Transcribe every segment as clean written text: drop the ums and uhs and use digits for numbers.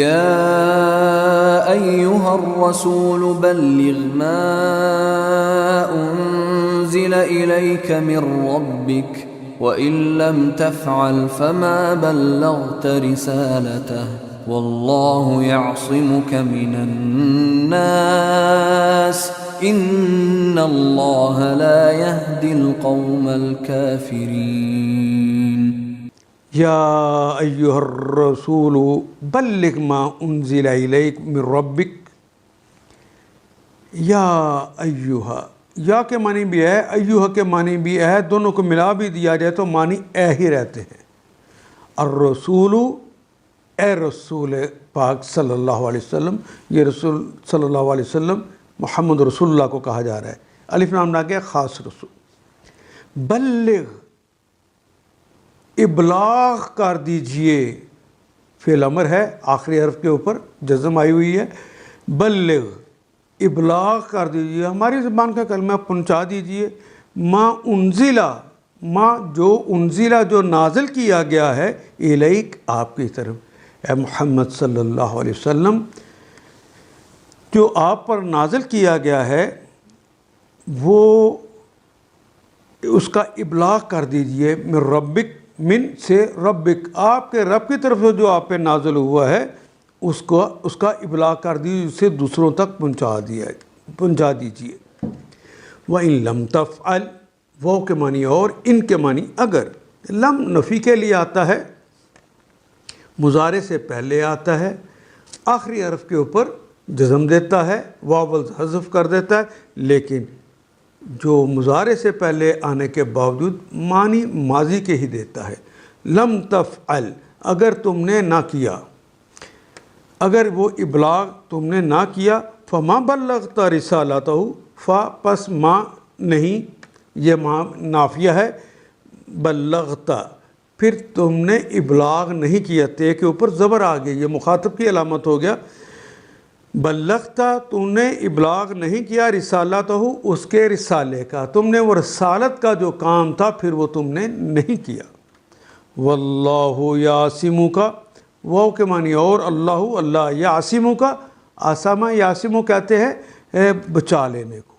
يا أيها الرسول بلغ ما أنزل إليك من ربك وإن لم تفعل فما بلغت رسالته والله يعصمك من الناس إن الله لا يهدي القوم الكافرين. یا ایہا الرسول بلغ ما انزل الیک من ربک. یا ایہا، یا کے معنی بھی ہے، ایہا کے معنی بھی ہے، دونوں کو ملا بھی دیا جائے تو معنی اے ہی رہتے ہیں. الرسول، اے رسول پاک صلی اللہ علیہ وسلم. یہ رسول صلی اللہ علیہ وسلم محمد رسول اللہ کو کہا جا رہا ہے. الف لام لا کے خاص رسول. بلغ، ابلاغ کر دیجئے. فعل امر ہے، آخری حرف کے اوپر جزم آئی ہوئی ہے. بلغ، ابلاغ کر دیجئے، ہماری زبان کا کلمہ پہنچا دیجئے. ما انزلہ، ما جو انزلہ جو نازل کیا گیا ہے، الیک آپ کی طرف، اے محمد صلی اللہ علیہ وسلم جو آپ پر نازل کیا گیا ہے وہ اس کا ابلاغ کر دیجئے. من ربک، من سے ربک، آپ کے رب کی طرف سے جو آپ پہ نازل ہوا ہے اس کا ابلاغ کر دیجیے، اسے دوسروں تک پہنچا دیجیے. وَإِن لَمْ تَفْعَلْ، وہ کے معنی اور، ان کے معنی اگر. لم نفی کے لیے آتا ہے، مضارع سے پہلے آتا ہے، آخری حرف کے اوپر جزم دیتا ہے، واو حذف کر دیتا ہے، لیکن جو مضارع سے پہلے آنے کے باوجود معنی ماضی کے ہی دیتا ہے. لم تفعل، اگر تم نے نہ کیا، اگر وہ ابلاغ تم نے نہ کیا. فما بلغت رسالتہ، فا پس ما نہیں، یہ ما نافیہ ہے. بلغت، پھر تم نے ابلاغ نہیں کیا، تے کے اوپر زبر آ گئی، یہ مخاطب کی علامت ہو گیا. بلغت، تم نے ابلاغ نہیں کیا، رسالتہ، اس کے رسالے کا، تم نے وہ رسالت کا جو کام تھا پھر وہ تم نے نہیں کیا. واللہ یعصمک، وہ کے معنی اور، اللہ، اللہ یعصمک، عصمہ یعصم کہتے ہیں بچا لینے کو.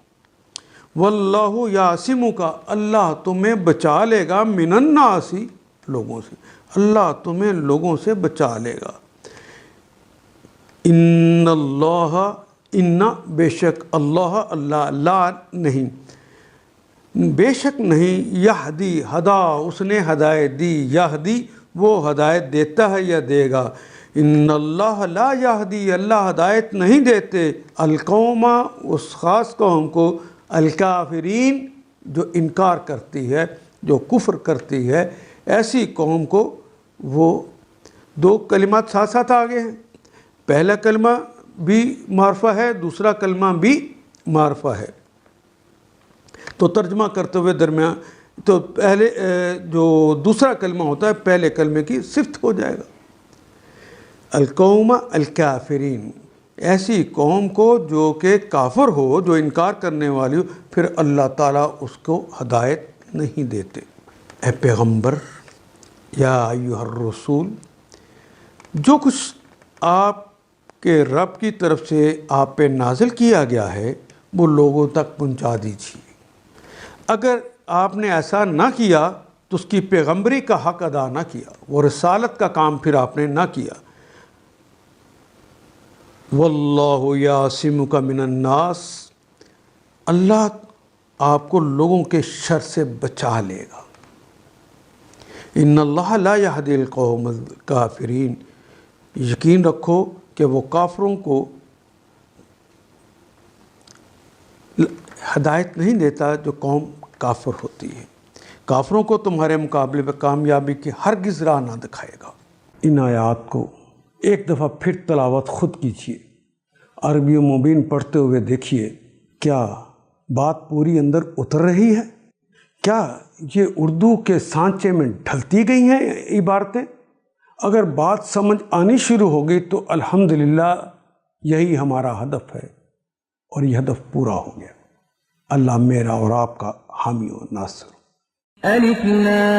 واللہ یعصمک، اللہ تمہیں بچا لے گا، من الناس، لوگوں سے، اللہ تمہیں لوگوں سے بچا لے گا. ان اللہ، ان بے شک اللہ، اللہ لا نہیں، بے شک نہیں، یہدی ہدا، اس نے ہدایت دی، یہدی وہ ہدایت دیتا ہے یا دے گا. ان اللہ لا یہدی، اللہ ہدایت نہیں دیتے، القوم، اس خاص قوم کو، الکافرین جو انکار کرتی ہے، جو کفر کرتی ہے، ایسی قوم کو. وہ دو کلمات ساتھ ساتھ آگے ہیں، پہلا کلمہ بھی معرفہ ہے، دوسرا کلمہ بھی معرفہ ہے. تو ترجمہ کرتے ہوئے درمیان تو پہلے جو دوسرا کلمہ ہوتا ہے پہلے کلمے کی صفت ہو جائے گا. القوم الکافرین، ایسی قوم کو جو کہ کافر ہو، جو انکار کرنے والی ہو، پھر اللہ تعالیٰ اس کو ہدایت نہیں دیتے. اے پیغمبر، یا ایھا الرسول، جو کچھ آپ کے رب کی طرف سے آپ پہ نازل کیا گیا ہے وہ لوگوں تک پہنچا دیجیے. اگر آپ نے ایسا نہ کیا تو اس کی پیغمبری کا حق ادا نہ کیا، وہ رسالت کا کام پھر آپ نے نہ کیا. واللہ یعصمک من الناس، اللہ آپ کو لوگوں کے شر سے بچا لے گا. ان اللہ لا یہدی القوم الکافرین، یقین رکھو کہ وہ کافروں کو ہدایت نہیں دیتا جو قوم کافر ہوتی ہے. کافروں کو تمہارے مقابلے میں کامیابی کی ہرگز راہ نہ دکھائے گا. ان آیات کو ایک دفعہ پھر تلاوت خود کیجیے، عربی و مبین پڑھتے ہوئے دیکھیے کیا بات پوری اندر اتر رہی ہے، کیا یہ اردو کے سانچے میں ڈھلتی گئی ہیں عبارتیں. اگر بات سمجھ آنی شروع ہو گئی تو الحمدللہ یہی ہمارا ہدف ہے اور یہ ہدف پورا ہو گیا. اللہ میرا اور آپ کا حامی و ناصر. الف لام